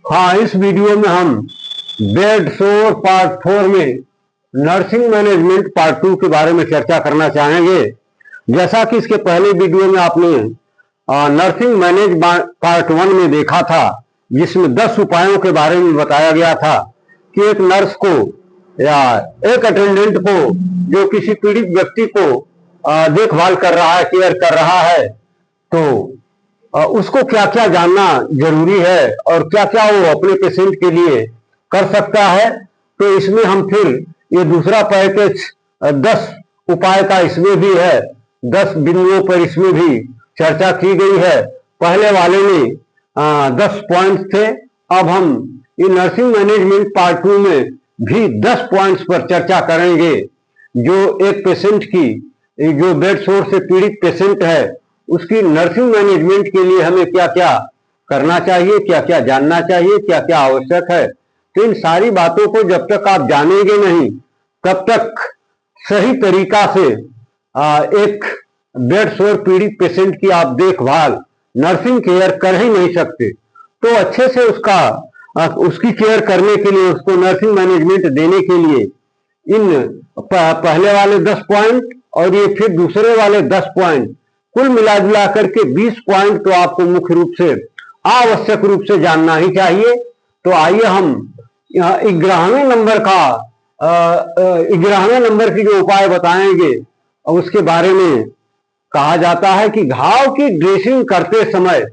हाँ, इस वीडियो में हम बेड सोर पार्ट 4 में नर्सिंग मैनेजमेंट पार्ट 2 के बारे में चर्चा करना चाहेंगे। जैसा कि इसके पहले वीडियो में आपने नर्सिंग मैनेज पार्ट 1 में देखा था, जिसमें 10 उपायों के बारे में बताया गया था कि एक नर्स को या एक अटेंडेंट को जो किसी पीड़ित व्यक्ति को देखभाल कर रहा है, केयर कर रहा है, तो उसको क्या क्या जानना जरूरी है और क्या क्या वो अपने पेशेंट के लिए कर सकता है। तो इसमें हम फिर ये दूसरा पैकेज 10 उपाय का इसमें भी है, 10 बिंदुओं पर इसमें भी चर्चा की गई है। पहले वाले में 10 पॉइंट्स थे, अब हम ये नर्सिंग मैनेजमेंट पार्ट 2 में भी 10 पॉइंट्स पर चर्चा करेंगे। जो एक पेशेंट की, जो बेड सोर से पीड़ित पेशेंट है, उसकी नर्सिंग मैनेजमेंट के लिए हमें क्या क्या करना चाहिए, क्या क्या जानना चाहिए, क्या क्या आवश्यक है। तो इन सारी बातों को जब तक आप जानेंगे नहीं, तब तक सही तरीका से एक बेड सोर पीड़ित पेशेंट की आप देखभाल, नर्सिंग केयर कर ही नहीं सकते। तो अच्छे से उसकी केयर करने के लिए, उसको नर्सिंग मैनेजमेंट देने के लिए इन पहले वाले 10 पॉइंट और ये फिर दूसरे वाले 10 पॉइंट, कुल मिला करके 20 पॉइंट तो आपको मुख्य रूप से आवश्यक रूप से जानना ही चाहिए। तो आइए हम 11वें नंबर की जो उपाय बताएंगे, और उसके बारे में कहा जाता है कि घाव की ड्रेसिंग करते समय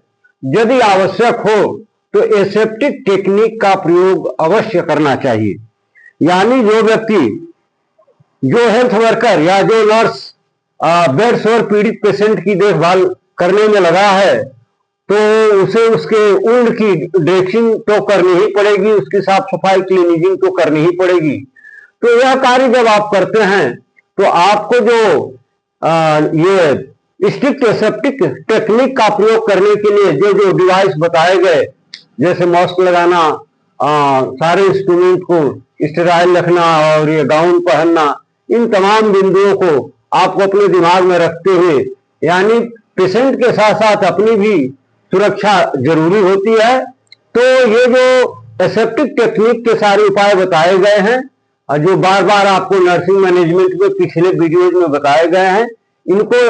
यदि आवश्यक हो तो एसेप्टिक टेक्निक का प्रयोग अवश्य करना चाहिए। यानी जो व्यक्ति, जो हेल्थ वर्कर या जो नर्स बेड सोर पीड़ित पेशेंट की देखभाल करने में लगा है, तो उसे उसके वुंड की ड्रेसिंग तो करनी ही पड़ेगी, उसकी साफ सफाई क्लीनिंग तो करनी ही पड़ेगी। तो यह कार्य जब आप करते हैं तो आपको जो ये स्ट्रिक्ट एसेप्टिक टेक्निक का प्रयोग करने के लिए जो जो डिवाइस बताए गए, जैसे मास्क लगाना, सारे इंस्ट्रूमेंट को स्टेराइल रखना और ये गाउन पहनना, इन तमाम बिंदुओं को आपको अपने दिमाग में रखते हुए, यानी पेशेंट के साथ साथ अपनी भी सुरक्षा जरूरी होती है। तो ये जो एसेप्टिक टेक्निक के सारे उपाय बताए गए हैं, और जो बार बार आपको नर्सिंग मैनेजमेंट में पिछले वीडियोज में बताए गए हैं, इनको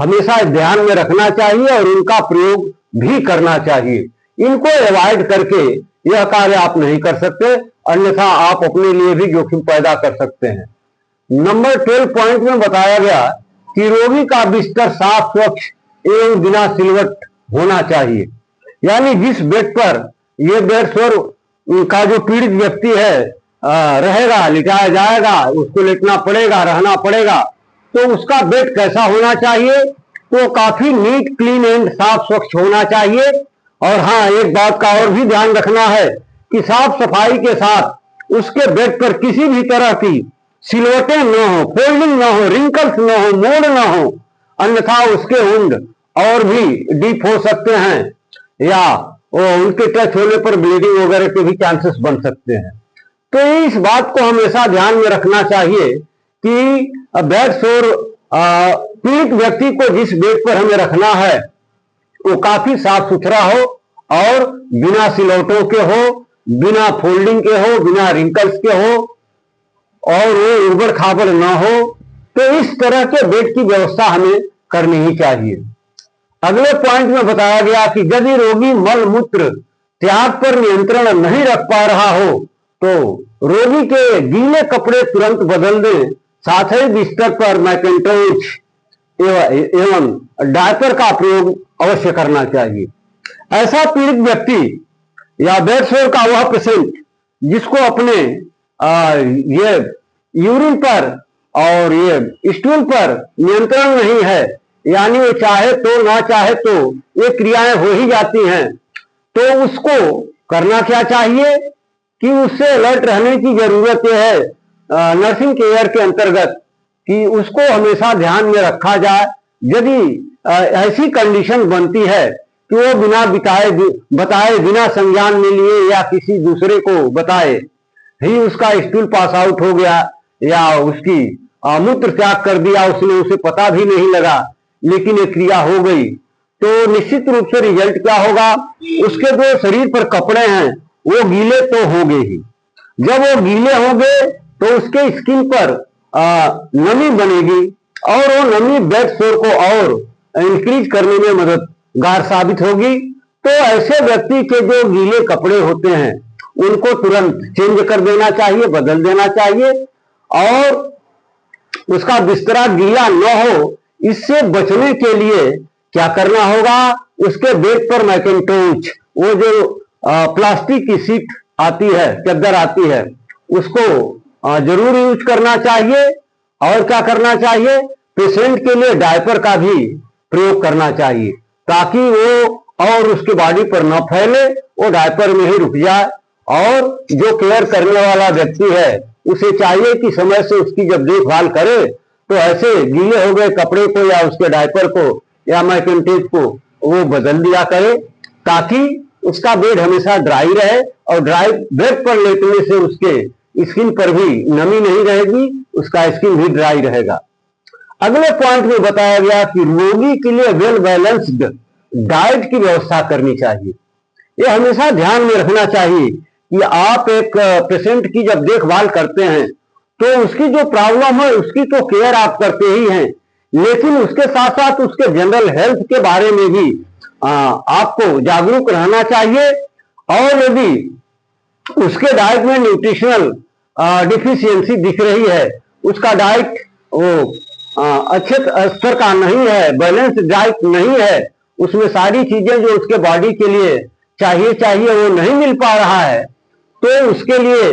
हमेशा ध्यान में रखना चाहिए और इनका प्रयोग भी करना चाहिए। इनको अवॉइड करके यह कार्य आप नहीं कर सकते, अन्यथा आप अपने लिए भी जोखिम पैदा कर सकते हैं। नंबर 12 पॉइंट में बताया गया कि रोगी का बिस्तर साफ, स्वच्छ एवं बिना सिलवट होना चाहिए। यानी जिस बेड पर यह बेड सोर का जो पीड़ित व्यक्ति है रहेगा, लिटाया जाएगा, उसको लेटना पड़ेगा, रहना पड़ेगा, तो उसका बेड कैसा होना चाहिए? तो काफी नीट, क्लीन एंड साफ स्वच्छ होना चाहिए। और हाँ, एक बात का और भी ध्यान रखना है कि साफ सफाई के साथ उसके बेड पर किसी भी तरह की सिलवटें न हो, फोल्डिंग न हो, रिंकल्स न हो, मोड़ न हो, अन्यथा उसके वुंड और भी डीप हो सकते हैं, या उनके टच होने पर ब्लीडिंग वगैरह के भी चांसेस बन सकते हैं। तो इस बात को हमेशा ध्यान में रखना चाहिए कि बेड सोर पीड़ित व्यक्ति को जिस बेड पर हमें रखना है वो काफी साफ सुथरा हो और बिना सिलवटों के हो, बिना फोल्डिंग के हो, बिना रिंकल्स के हो, और वो उबड़ खाबड़ ना हो। तो इस तरह के बेड की व्यवस्था हमें करनी ही चाहिए। अगले पॉइंट में बताया गया कि यदि रोगी मल मूत्र त्याग पर नियंत्रण नहीं रख पा रहा हो तो रोगी के गीले कपड़े तुरंत बदल दें, साथ ही बिस्तर पर मैकेंटोज एवं डायपर का प्रयोग अवश्य करना चाहिए। ऐसा पीड़ित व्यक्ति या बेड सोर का वह पेशेंट जिसको अपने ये यूरिन पर और ये स्टूल पर नियंत्रण नहीं है, यानी वो चाहे तो ना चाहे तो ये क्रियाएं हो ही जाती हैं, तो उसको करना क्या चाहिए कि उससे अलर्ट रहने की जरूरत है नर्सिंग केयर के अंतर्गत, कि उसको हमेशा ध्यान में रखा जाए। यदि ऐसी कंडीशन बनती है कि वो बिना बताए, बिना संज्ञान में लिए या किसी दूसरे को बताए ही उसका स्टूल पास आउट हो गया या उसकी मूत्र त्याग कर दिया, उसने, उसे पता भी नहीं लगा, लेकिन ये क्रिया हो गई, तो निश्चित रूप से रिजल्ट क्या होगा, उसके जो शरीर पर कपड़े हैं वो गीले तो होंगे ही। जब वो गीले होंगे तो उसके स्किन पर नमी बनेगी और वो नमी ब्लड फ्लो को और इंक्रीज करने में मददगार साबित होगी। तो ऐसे व्यक्ति के जो गीले कपड़े होते हैं उनको तुरंत चेंज कर देना चाहिए, बदल देना चाहिए, और उसका बिस्तरा गीला न हो इससे बचने के लिए क्या करना होगा, उसके बेड पर मैकेंटोच, वो जो प्लास्टिक की सीट आती है, चद्दर आती है, उसको जरूर यूज करना चाहिए। और क्या करना चाहिए, पेशेंट के लिए डायपर का भी प्रयोग करना चाहिए ताकि वो और उसके बॉडी पर न फैले, वो डायपर में ही रुक जाए। और जो केयर करने वाला व्यक्ति है उसे चाहिए कि समय से उसकी जब देखभाल करे तो ऐसे गीले हो गए कपड़े को या उसके डायपर को या मैकेंटेज को वो बदल दिया करे ताकि उसका बेड हमेशा ड्राई रहे, और ड्राई बेड पर लेटने से उसके स्किन पर भी नमी नहीं रहेगी, उसका स्किन भी ड्राई रहेगा। अगले पॉइंट में बताया गया कि रोगी के लिए वेल बैलेंस्ड डाइट की व्यवस्था करनी चाहिए। ये हमेशा ध्यान में रखना चाहिए कि आप एक पेशेंट की जब देखभाल करते हैं तो उसकी जो प्रॉब्लम है उसकी तो केयर आप करते ही हैं, लेकिन उसके साथ साथ उसके जनरल हेल्थ के बारे में भी आपको जागरूक रहना चाहिए। और यदि उसके डाइट में न्यूट्रिशनल डिफिशियंसी दिख रही है, उसका डाइट वो अच्छे स्तर का नहीं है, बैलेंस डाइट नहीं है, उसमें सारी चीजें जो उसके बॉडी के लिए चाहिए वो नहीं मिल पा रहा है, तो उसके लिए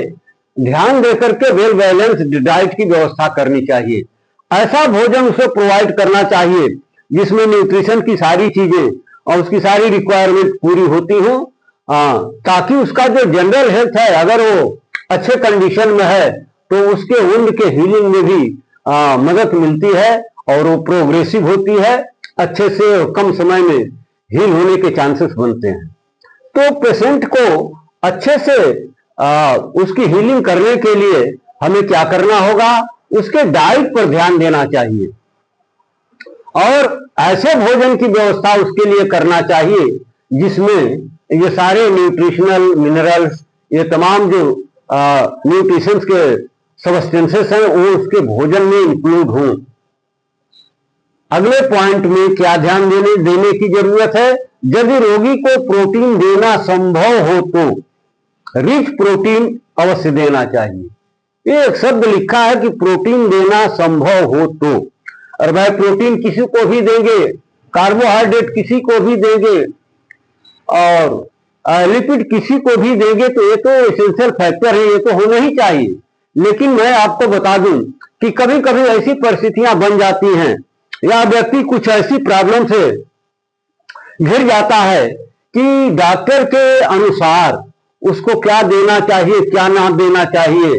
ध्यान देकर के वेल बैलेंस्ड डाइट की व्यवस्था करनी चाहिए। ऐसा भोजन उसे प्रोवाइड करना चाहिए जिसमें न्यूट्रिशन की सारी चीजें और उसकी सारी रिक्वायरमेंट पूरी होती हो, ताकि उसका जो जनरल हेल्थ है अगर वो अच्छे कंडीशन में है तो उसके वुंड के हीलिंग में भी मदद मिलती है और वो प्रोग्रेसिव होती है, अच्छे से कम समय में हील होने के चांसेस बनते हैं। तो पेशेंट को अच्छे से उसकी हीलिंग करने के लिए हमें क्या करना होगा, उसके डाइट पर ध्यान देना चाहिए और ऐसे भोजन की व्यवस्था उसके लिए करना चाहिए जिसमें ये सारे न्यूट्रिशनल मिनरल्स, ये तमाम जो न्यूट्रिशंस के सब्सटेंसेस हैं वो उसके भोजन में इंक्लूड हों। अगले पॉइंट में क्या ध्यान देने की जरूरत है, यदि रोगी को प्रोटीन देना संभव हो तो रिच प्रोटीन अवश्य देना चाहिए। ये एक शब्द लिखा है कि प्रोटीन देना संभव हो तो, और भाई प्रोटीन किसी को भी देंगे, कार्बोहाइड्रेट किसी को भी देंगे और लिपिड किसी को भी देंगे, तो ये तो एसेंशियल फैक्टर है, ये तो होना ही चाहिए। लेकिन मैं आपको बता दूं कि कभी कभी ऐसी परिस्थितियां बन जाती हैं या व्यक्ति कुछ ऐसी प्रॉब्लम से घिर जाता है कि डॉक्टर के अनुसार उसको क्या देना चाहिए क्या ना देना चाहिए।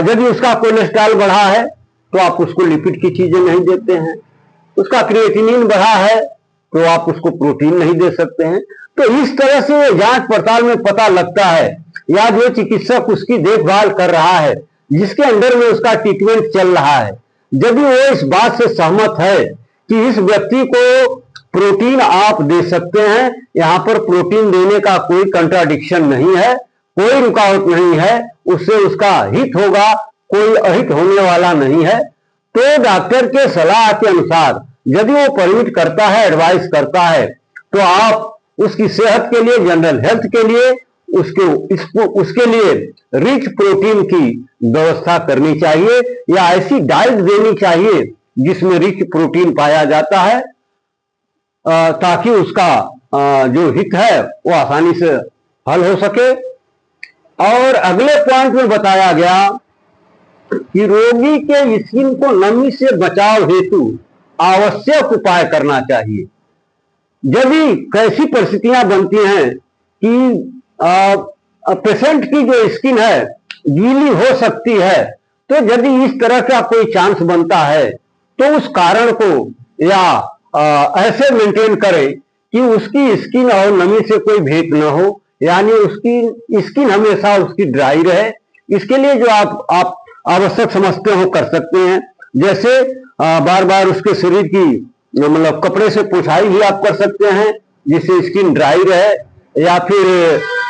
यदि उसका कोलेस्ट्रॉल बढ़ा है तो आप उसको लिपिड की चीजें नहीं देते हैं, उसका क्रिएटिनिन बढ़ा है तो आप उसको प्रोटीन नहीं दे सकते हैं। तो इस तरह से जांच पड़ताल में पता लगता है, या जो चिकित्सक उसकी देखभाल कर रहा है, जिसके अंडर में उसका ट्रीटमेंट चल रहा है, यदि वो इस बात से सहमत है कि इस व्यक्ति को प्रोटीन आप दे सकते हैं, यहाँ पर प्रोटीन देने का कोई कंट्राडिक्शन नहीं है, कोई रुकावट नहीं है, उससे उसका हित होगा, कोई अहित होने वाला नहीं है, तो डॉक्टर के सलाह के अनुसार यदि वो परमिट करता है, एडवाइस करता है, तो आप उसकी सेहत के लिए, जनरल हेल्थ के लिए उसके लिए रिच प्रोटीन की व्यवस्था करनी चाहिए या ऐसी डाइट देनी चाहिए जिसमें रिच प्रोटीन पाया जाता है, ताकि उसका जो हित है वो आसानी से हल हो सके। और अगले पॉइंट में बताया गया कि रोगी के स्किन को नमी से बचाव हेतु आवश्यक उपाय करना चाहिए। यदि कैसी परिस्थितियां बनती हैं कि पेशेंट की जो स्किन है गीली हो सकती है, तो यदि इस तरह का कोई चांस बनता है तो उस कारण को या ऐसे मेंटेन करें कि उसकी स्किन और नमी से कोई भेद न हो, यानी उसकी स्किन हमेशा उसकी ड्राई रहे। इसके लिए जो आप आवश्यक समझते हो कर सकते हैं, जैसे बार बार उसके शरीर की मतलब कपड़े से पुछाई भी आप कर सकते हैं जिससे स्किन ड्राई रहे, या फिर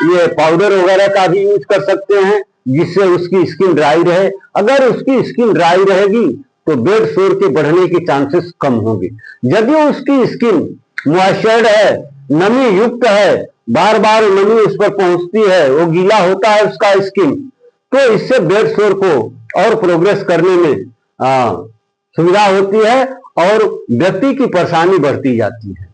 ये पाउडर वगैरह का भी यूज कर सकते हैं जिससे उसकी स्किन ड्राई रहे। अगर उसकी स्किन ड्राई रहेगी तो बेड सोर के बढ़ने के चांसेस कम होंगे। यदि उसकी स्किन मॉइस्चर्ड है, नमी युक्त है, बार बार नमी उस पर पहुंचती है, वो गीला होता है उसका स्किन, तो इससे बेड सोर को और प्रोग्रेस करने में सुविधा होती है और व्यक्ति की परेशानी बढ़ती जाती है।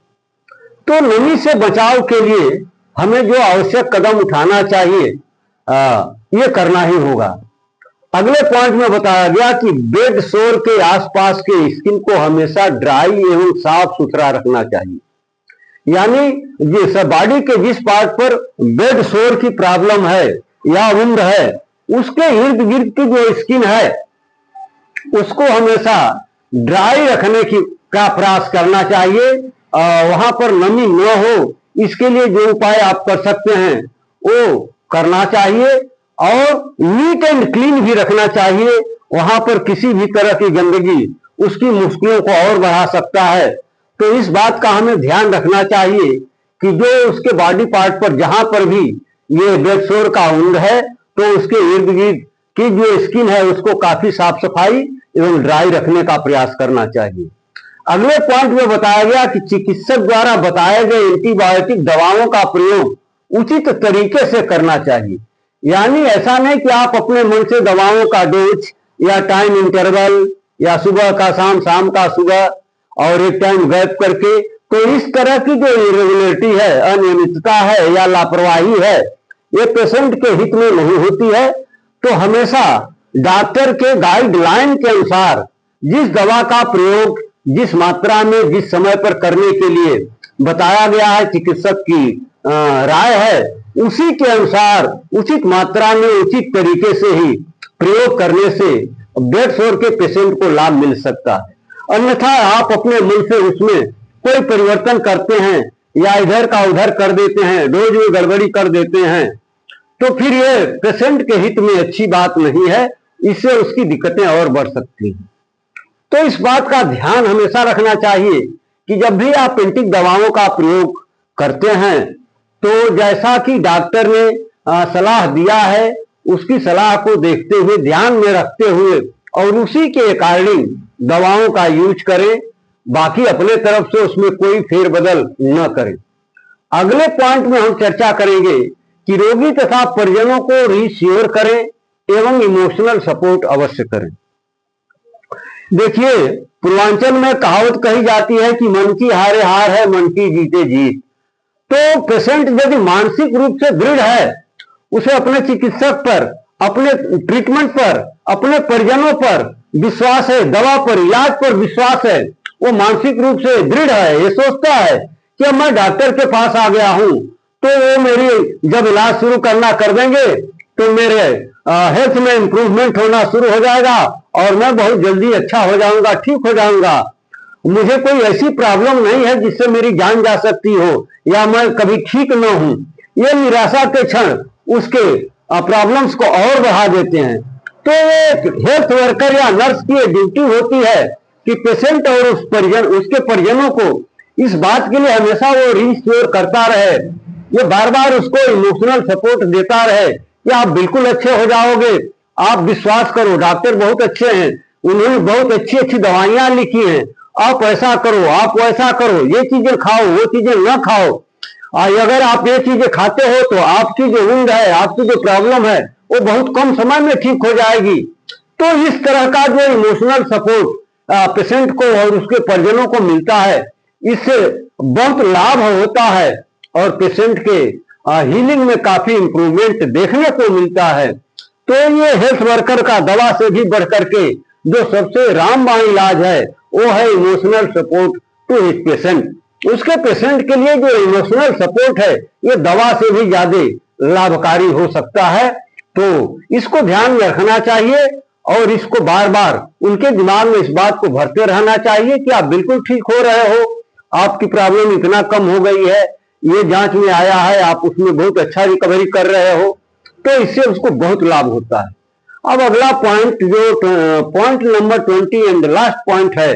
तो नमी से बचाव के लिए हमें जो आवश्यक कदम उठाना चाहिए ये करना ही होगा। अगले पॉइंट में बताया गया कि बेड सोर के आसपास के स्किन को हमेशा ड्राई एवं साफ सुथरा रखना चाहिए। यानी जिस बॉडी के जिस पार्ट पर बेड सोर की प्रॉब्लम है या वुंड है, उसके इर्द गिर्द की जो स्किन है उसको हमेशा ड्राई रखने का प्रयास करना चाहिए, वहां पर नमी न हो, इसके लिए जो उपाय आप कर सकते हैं वो करना चाहिए। और नीट एंड क्लीन भी रखना चाहिए, वहां पर किसी भी तरह की गंदगी उसकी मुश्किलों को और बढ़ा सकता है। तो इस बात का हमें ध्यान रखना चाहिए कि जो उसके बॉडी पार्ट पर जहां पर भी ये बेड सोर का वुंड है तो उसके इर्द गिर्द की जो स्किन है उसको काफी साफ सफाई एवं ड्राई रखने का प्रयास करना चाहिए। अगले पॉइंट में बताया गया कि चिकित्सक द्वारा बताए गए एंटीबायोटिक दवाओं का प्रयोग उचित तरीके से करना चाहिए। यानी ऐसा नहीं कि आप अपने मन से दवाओं का डोज या टाइम इंटरवल या सुबह का शाम, शाम का सुबह और एक टाइम गैप करके, तो इस तरह की जो इरेगुलरिटी है, अनियमितता है या लापरवाही है, ये पेशेंट के हित में नहीं होती है। तो हमेशा डॉक्टर के गाइडलाइन के अनुसार जिस दवा का प्रयोग जिस मात्रा में जिस समय पर करने के लिए बताया गया है, चिकित्सक की राय है, उसी के अनुसार उचित मात्रा में उचित तरीके से ही प्रयोग करने से बेड सोर के पेशेंट को लाभ मिल सकता है। अन्यथा आप अपने मन से उसमें कोई परिवर्तन करते हैं या इधर का उधर कर देते हैं, डोज में गड़बड़ी कर देते हैं, तो फिर ये पेशेंट के हित में अच्छी बात नहीं है, इससे उसकी दिक्कतें और बढ़ सकती हैं। तो इस बात का ध्यान हमेशा रखना चाहिए कि जब भी आप एंटीबायोटिक दवाओं का प्रयोग करते हैं तो जैसा कि डॉक्टर ने सलाह दिया है उसकी सलाह को देखते हुए, ध्यान में रखते हुए और उसी के अकॉर्डिंग दवाओं का यूज करें, बाकी अपने तरफ से उसमें कोई फेरबदल न करें। अगले पॉइंट में हम चर्चा करेंगे कि रोगी तथा परिजनों को रीश्योर करें एवं इमोशनल सपोर्ट अवश्य करें। देखिए, पूर्वांचल में कहावत कही जाती है कि मन की हारे हार है, मन की जीते जीत। तो पेशेंट यदि मानसिक रूप से दृढ़ है, उसे अपने चिकित्सक पर, अपने ट्रीटमेंट पर, अपने परिजनों पर विश्वास है, दवा पर, इलाज पर विश्वास है, वो मानसिक रूप से दृढ़ है, ये सोचता है कि अब मैं डॉक्टर के पास आ गया हूं तो वो मेरी जब इलाज शुरू करना कर देंगे तो मेरे हेल्थ में इंप्रूवमेंट होना शुरू हो जाएगा और मैं बहुत जल्दी अच्छा हो जाऊंगा, ठीक हो जाऊंगा। मुझे कोई ऐसी प्रॉब्लम नहीं है जिससे मेरी जान जा सकती हो या मैं कभी ठीक न हूं। ये निराशा के क्षण उसके प्रॉब्लम्स को और बढ़ा देते हैं। तो एक हेल्थ वर्कर या नर्स की ड्यूटी होती है कि पेशेंट और उसके परिजनों को इस बात के लिए हमेशा वो रीश्योर करता रहे, ये बार बार उसको इमोशनल सपोर्ट देता रहे कि आप बिल्कुल अच्छे हो जाओगे, आप विश्वास करो, डॉक्टर बहुत अच्छे हैं, उन्होंने बहुत अच्छी अच्छी दवाइयां लिखी हैं, आप ऐसा करो, आप वैसा करो, ये चीजें खाओ, वो चीजें ना खाओ, अगर आप ये चीजें खाते हो तो आपकी जो वुंड है, आपकी जो प्रॉब्लम है वो बहुत कम समय में ठीक हो जाएगी। तो इस तरह का जो इमोशनल सपोर्ट पेशेंट को और उसके परिजनों को मिलता है, इससे बहुत लाभ होता है और पेशेंट के हीलिंग में काफी इंप्रूवमेंट देखने को मिलता है। तो ये हेल्थ वर्कर का दवा से भी बढ़कर के जो सबसे रामबाण इलाज है वो है emotional support to his patient. उसके पेशेंट के लिए जो इमोशनल सपोर्ट है ये दवा से भी ज्यादा लाभकारी हो सकता है। तो इसको ध्यान में रखना चाहिए और इसको बार बार उनके दिमाग में इस बात को भरते रहना चाहिए कि आप बिल्कुल ठीक हो रहे हो, आपकी प्रॉब्लम इतना कम हो गई है, ये जांच में आया है, आप उसमें बहुत अच्छा रिकवरी कर रहे हो, तो इससे उसको बहुत लाभ होता है। अब अगला पॉइंट जो point number 20 and last point है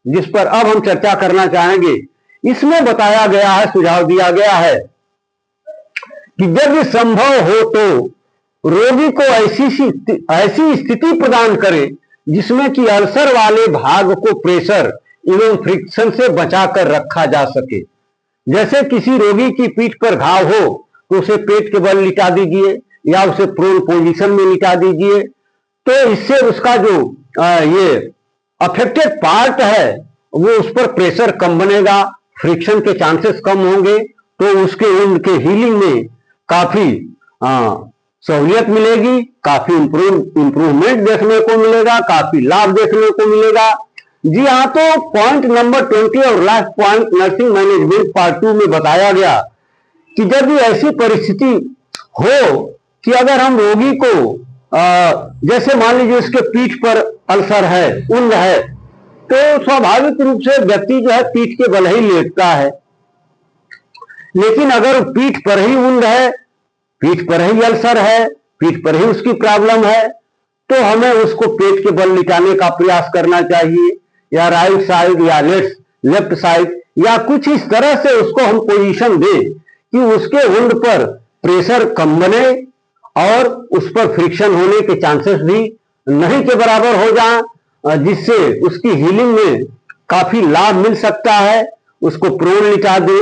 जिस पर अब हम चर्चा करना चाहेंगे, इसमें बताया गया है, सुझाव दिया गया है कि जब ये संभव हो तो रोगी को ऐसी स्थिति प्रदान करें जिसमें कि अल्सर वाले भाग को प्रेशर एवं फ्रिक्शन से बचाकर रखा जा सके। जैसे किसी रोगी की पीठ पर घाव हो तो उसे पेट के बल लिटा दीजिए या उसे प्रोन पोजीशन में लिटा दीजिए, तो इससे उसका जो ये अफेक्टेड पार्ट है वो उस पर प्रेशर कम बनेगा, फ्रिक्शन के चांसेस कम होंगे, तो उसके उनके हीलिंग में काफी सहूलियत मिलेगी, काफी इंप्रूवमेंट देखने को मिलेगा, काफी लाभ देखने को मिलेगा। जी हाँ, तो पॉइंट नंबर 20 और last point nursing management part 2 में बताया गया कि जब भी ऐसी परिस्थिति हो कि अगर हम रोगी को जैसे मान लीजिए उसके पीठ पर अल्सर है, उंड है, तो स्वाभाविक रूप से व्यक्ति जो है पीठ के बल ही लेटता है। लेकिन अगर पीठ पर ही उंड है, पीठ पर ही अल्सर है, पीठ पर ही उसकी प्रॉब्लम है, तो हमें उसको पेट के बल लिटाने का प्रयास करना चाहिए, या राइट साइड या लेफ्ट साइड, या कुछ इस तरह से उसको हम पोजीशन दें कि उसके उंड पर प्रेशर कम बने और उस पर फ्रिक्शन होने के चांसेस भी नहीं के बराबर हो जाए, जिससे उसकी हीलिंग में काफी लाभ मिल सकता है। उसको प्रोन लिटा दे।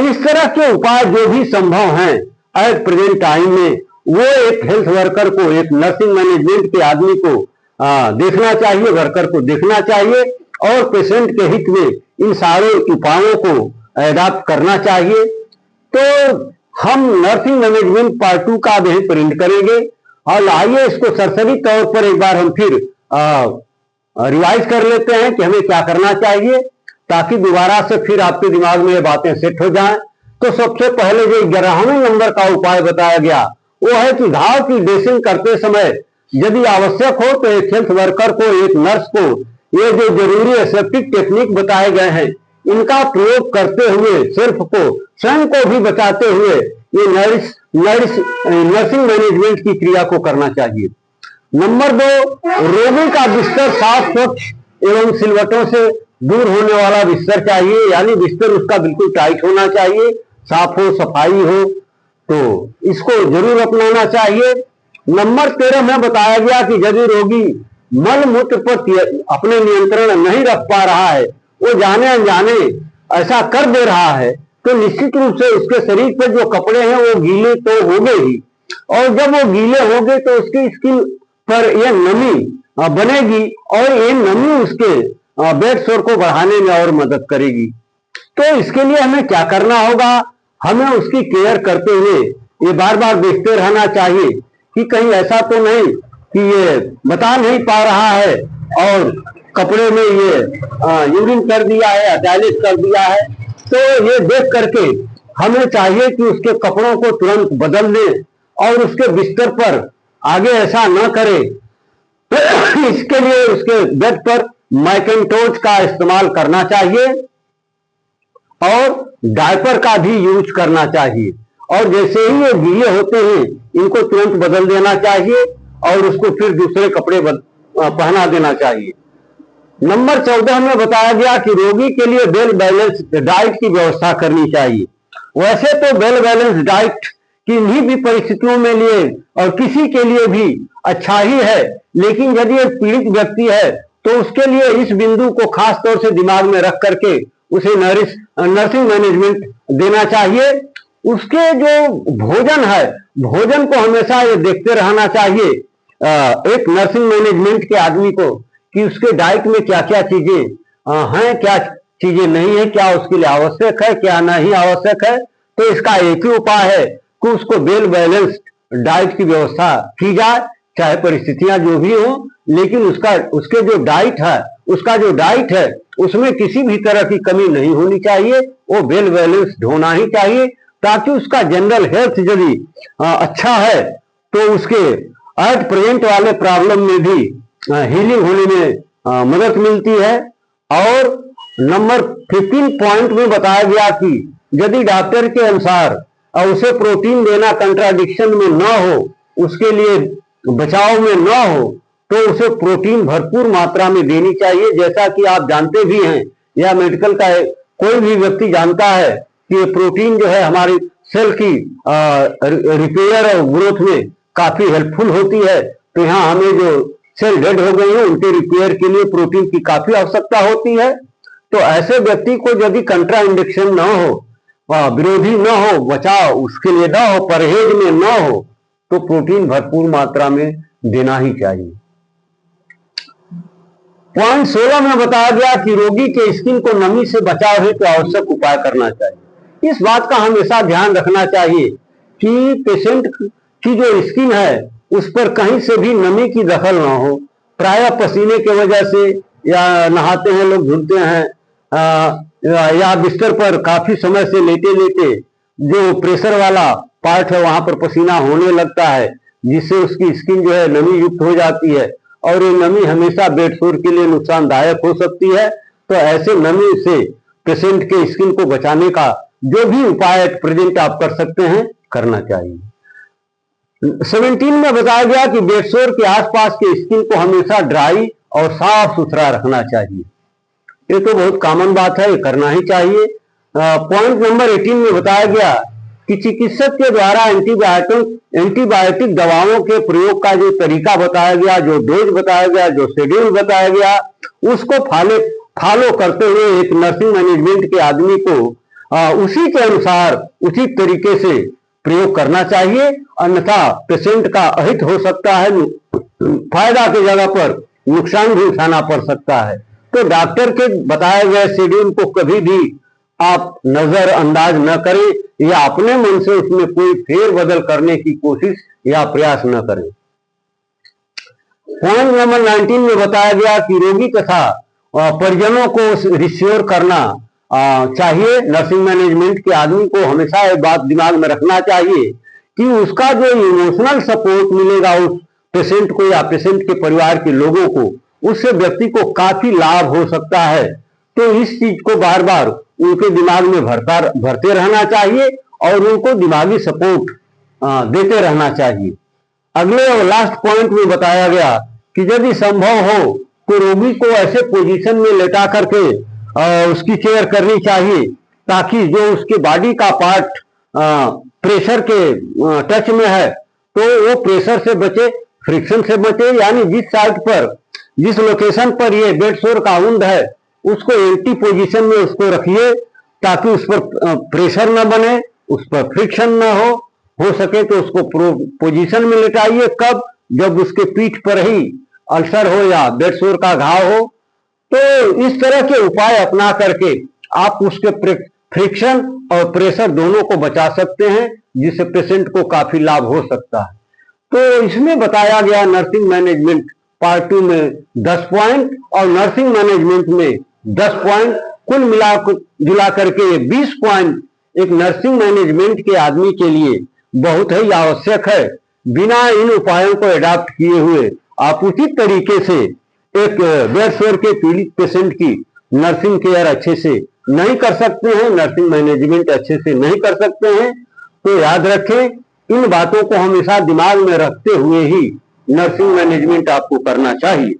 इस तरह के उपाय जो भी संभव हैं एट प्रेजेंट टाइम में, वो एक हेल्थ वर्कर को, एक नर्सिंग मैनेजमेंट के आदमी को देखना चाहिए, वर्कर को देखना चाहिए और पेशेंट के हित में इन सारे उपायों को एडॉप्ट करना चाहिए। तो हम नर्सिंग मैनेजमेंट पार्ट 2 का भी प्रिंट करेंगे और आइए इसको सरसरी तौर पर एक बार हम फिर रिवाइज कर लेते हैं कि हमें क्या करना चाहिए, ताकि दोबारा से फिर आपके दिमाग में ये बातें सेट हो जाएं। तो सबसे पहले जो 11वें नंबर का उपाय बताया गया वो है कि घाव की ड्रेसिंग करते समय यदि आवश्यक हो तो एक हेल्थ वर्कर को, एक नर्स को ये जो जरूरी एसेप्टिक टेक्निक बताए गए हैं इनका प्रयोग करते हुए सेल्फ को, स्वयं को भी बचाते हुए ये नर्सिंग मैनेजमेंट की क्रिया को करना चाहिए। नंबर 2, रोगी का बिस्तर साफ, स्वच्छ एवं सिलवटों से दूर होने वाला बिस्तर चाहिए, यानी बिस्तर उसका बिल्कुल टाइट होना चाहिए, साफ हो, सफाई हो, तो इसको जरूर अपनाना चाहिए। नंबर 13 में बताया गया कि यदि रोगी मल मूत्र पर अपने नियंत्रण नहीं रख पा रहा है, वो जाने अनजाने ऐसा कर दे रहा है, तो निश्चित रूप से उसके शरीर पर जो कपड़े हैं वो गीले तो होंगे ही, और जब वो गीले होंगे तो उसकी स्किन पर यह नमी बनेगी और ये नमी उसके ब्लड शोर को बढ़ाने में और मदद करेगी। तो इसके लिए हमें क्या करना होगा, हमें उसकी केयर करते हुए ये बार बार देखते रहना चाहिए कि कहीं ऐसा तो नहीं कि ये बता नहीं पा रहा है और कपड़े में ये यूरिन कर दिया है, डायलेट कर दिया है। तो ये देख करके हमें चाहिए कि उसके कपड़ों को तुरंत बदल दें और उसके बिस्तर पर आगे ऐसा न करे। इसके लिए उसके बेड पर मैकेन्टोज का इस्तेमाल करना चाहिए और डायपर का भी यूज करना चाहिए, और जैसे ही ये गीले होते हैं इनको तुरंत बदल देना चाहिए और उसको फिर दूसरे कपड़े पहना देना चाहिए। नंबर 14 में बताया गया कि रोगी के लिए वेल बैलेंस डाइट की व्यवस्था करनी चाहिए। वैसे तो वेल बैलेंस डाइट किन्हीं भी परिस्थितियों में लिए और किसी के लिए भी अच्छा ही है, लेकिन यदि एक पीड़ित व्यक्ति है तो उसके लिए इस बिंदु को खास तौर से दिमाग में रख करके उसे नर्सिंग मैनेजमेंट देना चाहिए। उसके जो भोजन है, भोजन को हमेशा ये देखते रहना चाहिए एक नर्सिंग मैनेजमेंट के आदमी को कि उसके डाइट में क्या क्या चीजें हैं, क्या चीजें नहीं है, क्या उसके लिए आवश्यक है, क्या नहीं आवश्यक है। तो इसका एक ही उपाय है कि उसको वेल बैलेंस्ड डाइट की व्यवस्था की जाए, चाहे परिस्थितियां जो भी हो, लेकिन उसके जो डाइट है, उसका जो डाइट है उसमें किसी भी तरह की कमी नहीं होनी चाहिए, वो वेल बैलेंस्ड होना ही चाहिए, ताकि उसका जनरल हेल्थ यदि अच्छा है तो उसके एट प्रेजेंट वाले प्रॉब्लम में भी हीलिंग होने में मदद मिलती है। और नंबर 15 पॉइंट में बताया गया कि यदि डॉक्टर के अनुसार उसे प्रोटीन देना कंट्राडिक्शन में न हो, उसके लिए बचाव में न हो, तो उसे प्रोटीन भरपूर मात्रा में देनी चाहिए। जैसा कि आप जानते भी हैं, या मेडिकल का कोई भी व्यक्ति जानता है कि प्रोटीन जो है हमारी सेल की रिपेयर और ग्रोथ में काफी हेल्पफुल होती है। तो यहाँ हमें जो सेल डेड हो गई है उनके रिपेयर के लिए प्रोटीन की काफी आवश्यकता होती है। तो ऐसे व्यक्ति को यदि कंट्रा इंडिकेशन न हो, विरोधी न हो, बचाव उसके लिए न हो, परहेज में न हो, तो प्रोटीन भरपूर मात्रा में देना ही चाहिए। पॉइंट 16 में बताया गया कि रोगी के स्किन को नमी से बचाव हेतु आवश्यक उपाय करना चाहिए। इस बात का हमेशा ध्यान रखना चाहिए कि पेशेंट की जो स्किन है उस पर कहीं से भी नमी की दखल ना हो। प्रायः पसीने की वजह से, या नहाते हैं लोग, धुलते हैं, या बिस्तर पर काफी समय से लेटे लेटे जो प्रेशर वाला पार्ट है वहां पर पसीना होने लगता है, जिससे उसकी स्किन जो है नमी युक्त हो जाती है, और ये नमी हमेशा बेड सोर के लिए नुकसानदायक हो सकती है। तो ऐसे नमी से पेशेंट के स्किन को बचाने का जो भी उपाय एट प्रेजेंट आप कर सकते हैं, करना चाहिए। 17 में बताया गया कि बेड सोर के आसपास के स्किन को हमेशा ड्राई और साफ सुथरा रखना चाहिए। ये तो बहुत कॉमन बात है, ये करना ही चाहिए। पॉइंट नंबर 18 में बताया गया कि चिकित्सक के द्वारा एंटीबायोटिक दवाओं के प्रयोग का जो तरीका बताया गया, जो डोज बताया गया, जो शेड्यूल बताया गया, उसको फॉलो करते हुए एक नर्सिंग मैनेजमेंट के आदमी को उसी के अनुसार उचित तरीके से प्रयोग करना चाहिए, अन्यथा पेशेंट का अहित हो सकता है, फायदा की जगह पर नुकसान भी उठाना पड़ सकता है। तो डॉक्टर के बताए गए शेड्यूल को कभी भी आप नजरअंदाज न करें या अपने मन से उसमें कोई फेरबदल करने की कोशिश या प्रयास न करें। पॉइंट नंबर 19 में बताया गया कि रोगी तथा परिजनों को रिश्योर करना चाहिए। नर्सिंग मैनेजमेंट के आदमी को हमेशा एक बात दिमाग में रखना चाहिए कि उसका जो इमोशनल सपोर्ट मिलेगा उस पेशेंट को या पेशेंट के परिवार के लोगों को, उससे व्यक्ति को काफी लाभ हो सकता है। तो इस चीज को बार बार उनके दिमाग में भरते रहना चाहिए और उनको दिमागी सपोर्ट देते रहना चाहिए। अगले और लास्ट पॉइंट में बताया गया कि यदि संभव हो तो रोगी को ऐसे पोजीशन में लेटा करके उसकी केयर करनी चाहिए ताकि जो उसके बॉडी का पार्ट प्रेशर के टच में है तो वो प्रेशर से बचे, फ्रिक्शन से बचे। यानी जिस साइड पर, जिस लोकेशन पर ये बेड सोर का वुंड है उसको एंटी पोजीशन में उसको रखिए ताकि उस पर प्रेशर न बने, उस पर फ्रिक्शन न हो सके तो उसको पोजीशन में लेटाइए। कब? जब उसके पीठ पर ही अल्सर हो या बेड सोर का घाव हो। तो इस तरह के उपाय अपना करके आप उसके फ्रिक्शन और प्रेशर दोनों को बचा सकते हैं, जिससे पेशेंट को काफी लाभ हो सकता है। तो इसमें बताया गया नर्सिंग मैनेजमेंट पार्ट 2 में 10 पॉइंट और नर्सिंग मैनेजमेंट में 10 पॉइंट, कुल जुला करके 20 पॉइंट एक नर्सिंग मैनेजमेंट के आदमी के लिए बहुत ही आवश्यक है। बिना इन उपायों को अडॉप्ट किए हुए आप उचित तरीके से एक बेड सोर के पीड़ित पेशेंट की नर्सिंग केयर अच्छे से नहीं कर सकते हैं, नर्सिंग मैनेजमेंट अच्छे से नहीं कर सकते हैं। तो याद रखें, इन बातों को हमेशा दिमाग में रखते हुए ही नर्सिंग मैनेजमेंट आपको करना चाहिए।